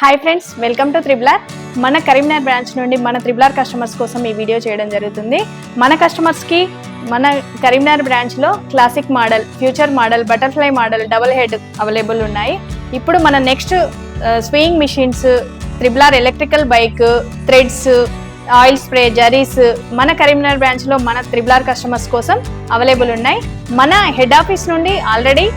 Hi friends, welcome to triple R. మన Karimnagar branch నుండి మన త్రిబులర్ కస్టమర్స్ కోసం ఈ వీడియో చేయడం జరుగుతుంది. మన కస్టమర్స్కి మన కరీంనగర్ బ్రాంచ్లో classic model, future model, butterfly model, double head available ఉన్నాయి. ఇప్పుడు మన next swing machines, triple R electrical bike, threads, oil spray, zaris మన కరీంనగర్ బ్రాంచ్లో మన త్రిబులర్ కస్టమర్స్ కోసం అవైలబుల్ ఉన్నాయి. మన హెడ్ ఆఫీస్ నుండి ఆల్రెడీ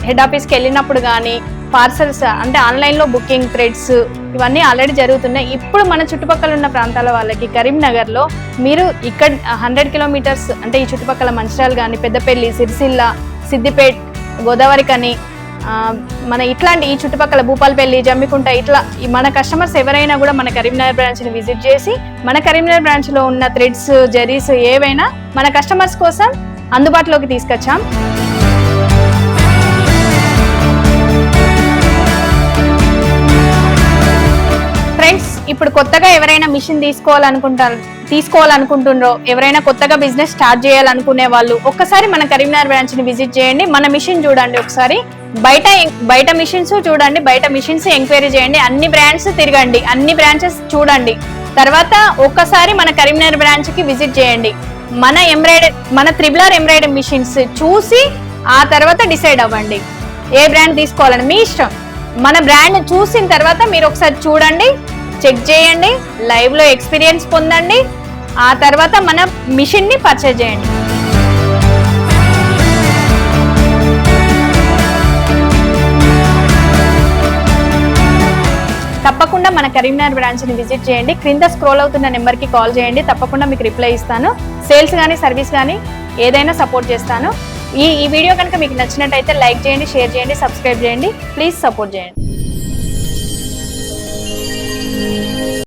హెడ్ ఆఫీస్కి వెళ్ళినప్పుడు కానీ పార్సల్స్ అంటే ఆన్లైన్లో బుకింగ్, థ్రెడ్స్ ఇవన్నీ ఆల్రెడీ జరుగుతున్నాయి. ఇప్పుడు మన చుట్టుపక్కల ఉన్న ప్రాంతాల వాళ్ళకి కరీంనగర్లో మీరు ఇక్కడ 100 కిలోమీటర్స్ అంటే ఈ చుట్టుపక్కల మంచిర్యాల కానీ, పెద్దపల్లి, సిరిసిల్ల, సిద్దిపేట్, గోదావరి కానీ మన ఇట్లాంటి ఈ చుట్టుపక్కల భూపాలపల్లి, జమ్మికుంట ఇట్లా మన కస్టమర్స్ ఎవరైనా కూడా మన కరీంనగర్ బ్రాంచ్ని విజిట్ చేసి మన కరీంనగర్ బ్రాంచ్లో ఉన్న థ్రెడ్స్, జరీస్ ఏవైనా మన కస్టమర్స్ కోసం అందుబాటులోకి తీసుకొచ్చాం. ఫ్రెండ్స్, ఇప్పుడు కొత్తగా ఎవరైనా మిషన్ తీసుకోవాలనుకుంటున్నారో, ఎవరైనా కొత్తగా బిజినెస్ స్టార్ట్ చేయాలనుకునే వాళ్ళు ఒక్కసారి మన కరీంనగర్ బ్రాంచ్ ని విజిట్ చేయండి. మన మిషన్ చూడండి, ఒకసారి బయట మిషన్స్ చూడండి, బయట మిషన్స్ ఎంక్వైరీ చేయండి, అన్ని బ్రాండ్స్ తిరగండి, అన్ని బ్రాంచెస్ చూడండి. తర్వాత ఒక్కసారి మన కరీంనగర్ బ్రాంచ్ కి విజిట్ చేయండి. మన త్రిబులర్ ఎంబ్రాయిడరీ మిషన్స్ చూసి ఆ తర్వాత డిసైడ్ అవ్వండి ఏ బ్రాండ్ తీసుకోవాలని. మీ ఇష్టం. మన బ్రాండ్ చూసిన తర్వాత మీరు ఒకసారి చూడండి, చెక్ చేయండి, లైవ్ లో ఎక్స్పీరియన్స్ పొందండి, ఆ తర్వాత మన మిషన్ ని పర్చేజ్ చేయండి. తప్పకుండా మన కరీంనగర్ బ్రాంచ్ ని విజిట్ చేయండి. క్రింద స్క్రోల్ అవుతున్న నెంబర్ కి కాల్ చేయండి, తప్పకుండా మీకు రిప్లై ఇస్తాను. సేల్స్ కానీ, సర్వీస్ కానీ ఏదైనా సపోర్ట్ చేస్తాను. ఈ వీడియో కనుక మీకు నచ్చినట్టయితే లైక్ చేయండి, షేర్ చేయండి, సబ్స్క్రైబ్ చేయండి. ప్లీజ్ సపోర్ట్ చేయండి.